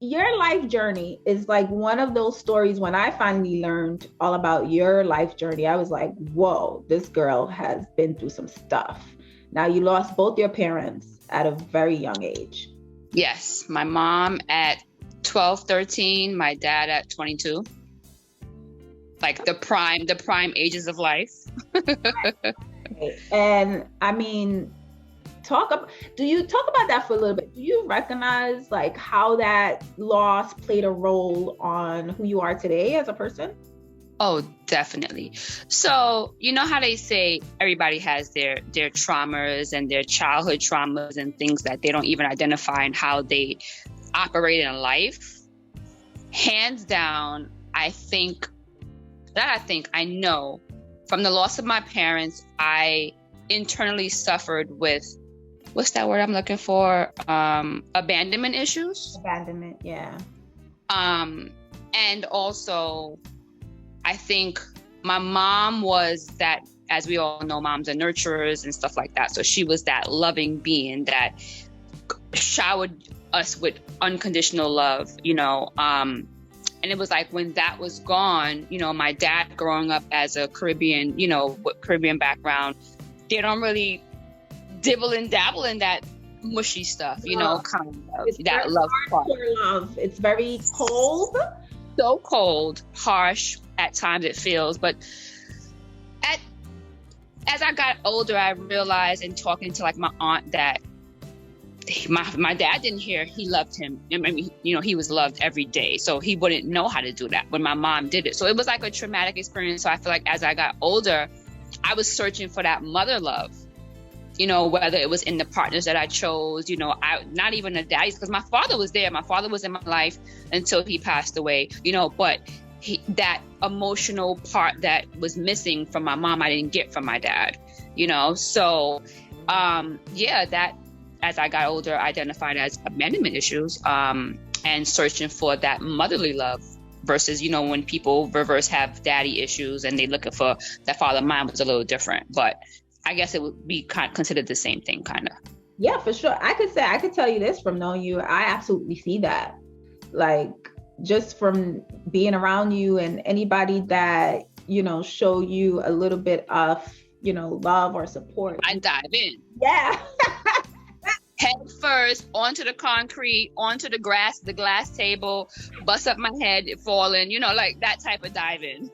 your life journey is like one of those stories. When I finally learned all about your life journey, I was like, whoa, this girl has been through some stuff. Now, you lost both your parents at a very young age. Yes, my mom at 12, 13, my dad at 22. Like the prime ages of life. And I mean, do you talk about that for a little bit? Do you recognize like how that loss played a role on who you are today as a person? Oh, definitely. So, you know how they say everybody has their traumas and their childhood traumas and things that they don't even identify and how they operate in life? Hands down, I know from the loss of my parents, I internally suffered with, what's that word I'm looking for? Abandonment issues. Abandonment, yeah. And also, I think my mom was that, as we all know, moms are nurturers and stuff like that. So she was that loving being that showered us with unconditional love, and it was like when that was gone, my dad growing up as a Caribbean, with Caribbean background, they don't really dibble and dabble in that mushy stuff, kind of it's that love part. Love. It's very cold. So cold, harsh at times it feels, but as I got older, I realized in talking to like my aunt that my dad didn't hear he loved him. I mean, he was loved every day, so he wouldn't know how to do that when my mom did it. So it was like a traumatic experience. So I feel like as I got older, I was searching for that mother love, whether it was in the partners that I chose, not even the daddies, because my father was there. My father was in my life until he passed away, but that emotional part that was missing from my mom, I didn't get from my dad, So, that as I got older, identified as abandonment issues, and searching for that motherly love versus, when people reverse have daddy issues and they looking for that father. Mine was a little different, but I guess it would be kind of considered the same thing, kind of. Yeah, for sure. I could tell you this from knowing you. I absolutely see that. Like, just from being around you and anybody that, show you a little bit of, love or support. I dive in. Yeah. Head first onto the concrete, onto the glass table, bust up my head, falling, like that type of dive in.